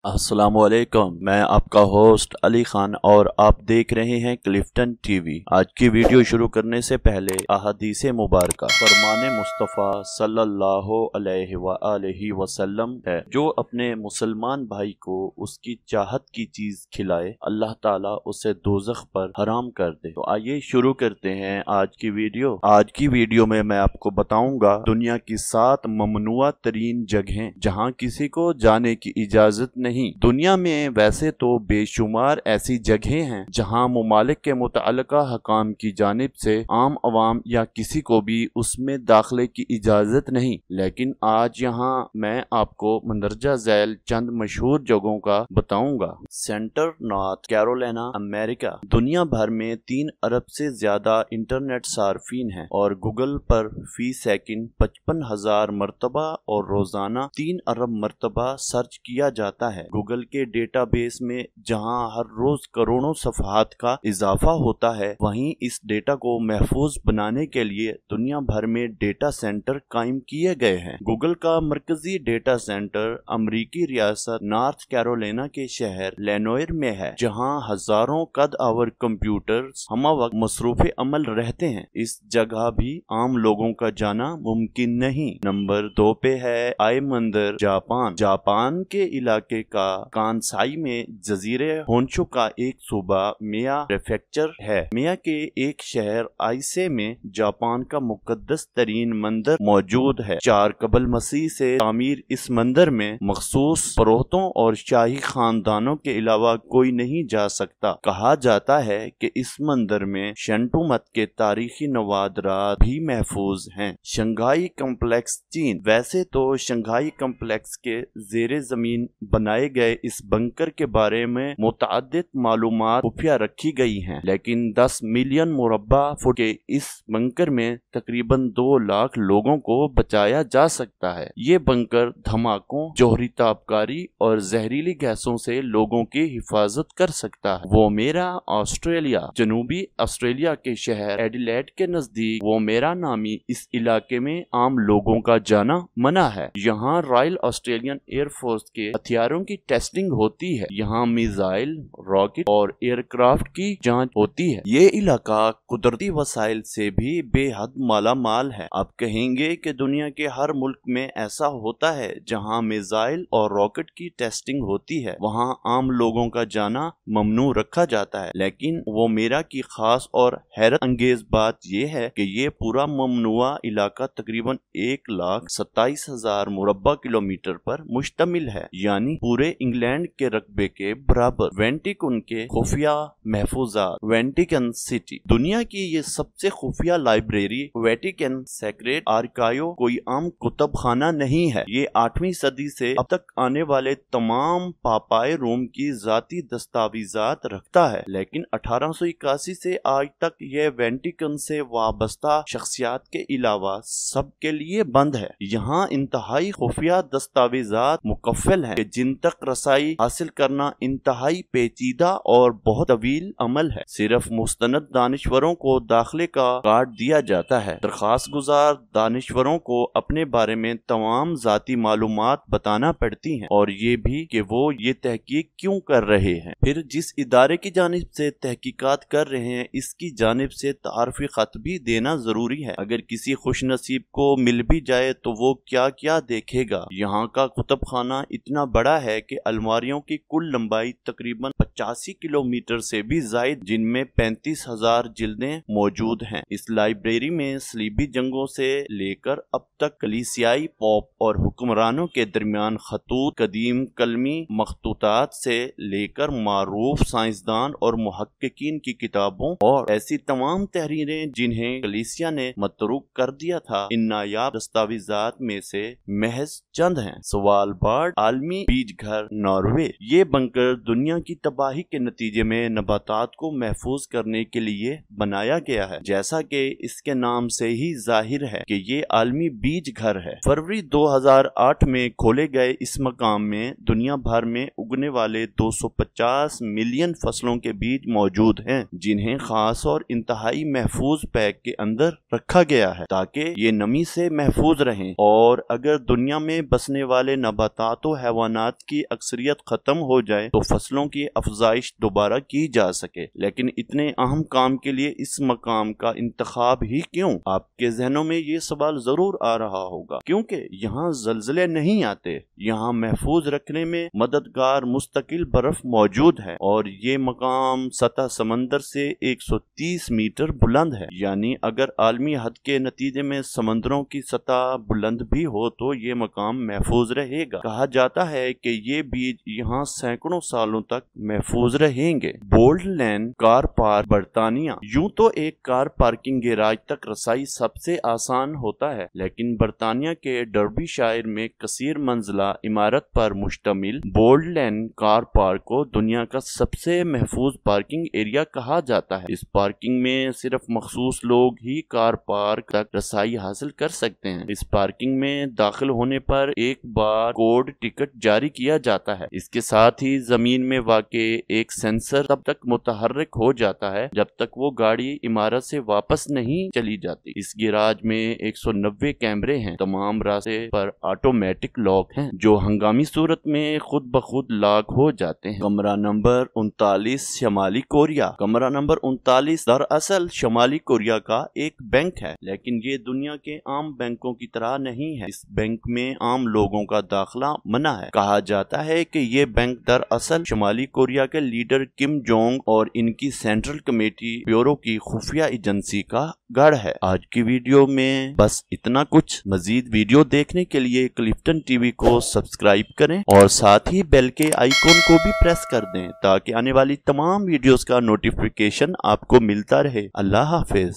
अस्सलामुअलैकुम, मैं आपका होस्ट अली खान और आप देख रहे हैं क्लिफ्टन टीवी। आज की वीडियो शुरू करने से पहले अहादीस मुबारका फरमाने मुस्तफ़ा सल्लल्लाहु अलैहि वसल्लम है, जो अपने मुसलमान भाई को उसकी चाहत की चीज खिलाए अल्लाह ताला उसे दोज़ख पर हराम कर दे। तो आइए शुरू करते हैं आज की वीडियो। आज की वीडियो में मैं आपको बताऊंगा दुनिया की 7 ममनुआ तरीन जगहें जहां किसी को जाने की इजाजत नहीं। दुनिया में वैसे तो बेशुमार ऐसी जगहें हैं जहां मुमालिक के मुतअल्लिका हकाम की जानिब से आम अवाम या किसी को भी उसमें दाखिले की इजाजत नहीं, लेकिन आज यहाँ मैं आपको मंदरजा झैल चंद मशहूर जगहों का बताऊंगा। Centre north Carolina, America. दुनिया भर में 3 अरब से ज्यादा इंटरनेट सार्फिन हैं और गूगल पर फी सेकंड 55,000 मरतबा और रोजाना 3 अरब मरतबा सर्च किया जाता है। गूगल के डेटाबेस में जहां हर रोज करोड़ों सफ़हात का इजाफा होता है, वहीं इस डेटा को महफूज बनाने के लिए दुनिया भर में डेटा सेंटर कायम किए गए हैं। गूगल का मरकजी डेटा सेंटर अमरीकी रियासत नॉर्थ कैरोलिना के शहर लेनोयर में है, जहां हजारों कद आवर कंप्यूटर्स हम वक्त मसरूफ अमल रहते हैं। इस जगह भी आम लोगों का जाना मुमकिन नहीं। नंबर 2 पे है आई मंदिर, जापान। जापान के इलाके का कानसाई में जजीरे होन्शु का एक सूबा मिया प्रेफेक्चर है। मिया के एक शहर आइसे में जापान का मुकद्दस तरीन मंदिर मौजूद है। 4 कबल मसीह से तामीर इस मंदिर में मखसूस फरोहतों और शाही खानदानों के अलावा कोई नहीं जा सकता। कहा जाता है कि इस मंदिर में शंटू मत के तारीखी नवादरात भी महफूज हैं। शंघाई कम्प्लेक्स, चीन। वैसे तो शंघाई कम्प्लेक्स के जेरे जमीन बनाए गए इस बंकर के बारे में मुतअद्दिद मालूमात खुफिया रखी गई हैं, लेकिन 10 मिलियन मुरब्बा फुट के इस बंकर में तकरीबन 2 लाख लोगों को बचाया जा सकता है। ये बंकर धमाकों, जोहरी ताबकारी और जहरीली गैसों से लोगों की हिफाजत कर सकता है। वोमेरा, ऑस्ट्रेलिया। जनूबी ऑस्ट्रेलिया के शहर एडिलेड के नजदीक वोमेरा नामी इस इलाके में आम लोगों का जाना मना है। यहाँ रॉयल ऑस्ट्रेलियन एयरफोर्स के हथियारों की टेस्टिंग होती है। यहाँ मिसाइल, रॉकेट और एयरक्राफ्ट की जांच होती है। ये इलाका कुदरती वसाइल से भी बेहद माला माल है। आप कहेंगे कि दुनिया के हर मुल्क में ऐसा होता है जहाँ मिसाइल और रॉकेट की टेस्टिंग होती है, वहाँ आम लोगों का जाना ममनू रखा जाता है। लेकिन वो मेरा की खास और हैरत अंगेज बात यह है कि ये पूरा ममनुआ इलाका तकरीबन 1,27,000 मुरब्बा किलोमीटर पर मुश्तमिल है, यानी पूरे इंग्लैंड के रकबे के बराबर। वेंटिकन के खुफिया महफूजात। Vatican city. दुनिया की ये सबसे खुफिया लाइब्रेरी वेटिकन सेक्रेट आर्काइव कोई आम कुतुब खाना नहीं है। ये 8वीं सदी से अब तक आने वाले तमाम पापाए रोम की जाती दस्तावेजात रखता है, लेकिन 1881 से आज तक यह वेटिकन से वाबस्ता शख्सियात के अलावा सबके लिए बंद है। यहाँ इंतहाई खुफिया दस्तावेजात मुकफ्फल है, जिन तक रसाई हासिल करना इंतहाई पेचीदा और बहुत तवील अमल है। सिर्फ मुस्तनद दानिश्वरों को दाखिले का कार्ड दिया जाता है। दरखास्त गुजार दानिश्वरों को अपने बारे में तमाम जाती मालूमात बताना पड़ती हैं, और ये भी कि वो ये तहकीक क्यों कर रहे हैं। फिर जिस इदारे की जानिब से तहकीकात कर रहे हैं, इसकी जानिब से तारफी खत भी देना जरूरी है। अगर किसी खुश नसीब को मिल भी जाए तो वो क्या क्या देखेगा। यहाँ का कुतुब खाना इतना बड़ा है कि अलमारियों की कुल लंबाई तकरीबन 85 किलोमीटर से भी ज्यादा, जिनमें 35,000 जिल्दें मौजूद हैं। इस लाइब्रेरी में सलीबी जंगों से लेकर अब तक कलीसियाई पोप और हुक्मरानों के दरमियान खतूत, कदीम कलमी मखतूतात से लेकर मारूफ साइंसदान और मुहक्किकीन की किताबों और ऐसी तमाम तहरीरें जिन्हें कलीसिया ने मतरूक कर दिया था, इन नायाब दस्तावेजात में से महज चंद हैं। स्वालबार्ड आलमी बीज घर, नॉर्वे। ये बंकर दुनिया की तबाही के नतीजे में नबातात को महफूज करने के लिए बनाया गया है। जैसा कि इसके नाम से ही जाहिर है कि ये आलमी बीज घर है। फरवरी 2008 में खोले गए इस मकाम में दुनिया भर में उगने वाले 250 मिलियन फसलों के बीज मौजूद हैं, जिन्हें खास और इंतहाई महफूज पैक के अंदर रखा गया है ताकि ये नमी से महफूज रहें। और अगर दुनिया में बसने वाले नबातात और हैवानात की अक्सरियत खत्म हो जाए तो फसलों की अफजाइश दोबारा की जा सके। लेकिन इतने अहम काम के लिए इस मकाम का इंतखाब ही क्यों? आपके जहनों में ये सवाल जरूर आ रहा होगा, क्योंकि यहाँ जल्जले नहीं आते। यहाँ महफूज रखने में मददगार मुस्तकिल बर्फ मौजूद है और ये मकाम सतह समंदर से 130 मीटर बुलंद है। यानी अगर आलमी हद के नतीजे में समंदरों की सतह बुलंद भी हो तो ये मकाम महफूज रहेगा। कहा जाता है कि ये बीज यहाँ सैकड़ों सालों तक महफूज रहेंगे। बोल्ड लेन कार पार्क बर्तानिया। यूं तो एक कार पार्किंग गैराज तक रसाई सबसे आसान होता है, लेकिन बर्तानिया के डर्बीशायर में कसीर मंजिला इमारत पर मुश्तमिल बोल्ड लेन कार पार्क को दुनिया का सबसे महफूज पार्किंग एरिया कहा जाता है। इस पार्किंग में सिर्फ मखसूस लोग ही कार पार्क तक रसाई हासिल कर सकते हैं। इस पार्किंग में दाखिल होने पर एक बार कोड टिकट जारी किया जाता है। इसके साथ ही जमीन में वाक़े एक सेंसर तब तक मुतहर्रिक हो जाता है जब तक वो गाड़ी इमारत से वापस नहीं चली जाती। इस गैराज में 190 कैमरे हैं। तमाम रास्ते पर ऑटोमेटिक लॉक हैं जो हंगामी सूरत में खुद ब खुद लॉक हो जाते हैं। कमरा नंबर 39 शमाली कोरिया। कमरा नंबर 39 दरअसल शमाली कोरिया का एक बैंक है, लेकिन ये दुनिया के आम बैंकों की तरह नहीं है। इस बैंक में आम लोगों का दाखिला मना है। कहा जाता है कि ये बैंक दरअसल शमाली कोरिया के लीडर किम जोंग और इनकी सेंट्रल कमेटी ब्यूरो की खुफिया एजेंसी का गढ़ है। आज की वीडियो में बस इतना कुछ। मजीद वीडियो देखने के लिए क्लिफ्टन टीवी को सब्सक्राइब करें और साथ ही बेल के आइकॉन को भी प्रेस कर दें ताकि आने वाली तमाम वीडियोस का नोटिफिकेशन आपको मिलता रहे। अल्लाह हाफिज।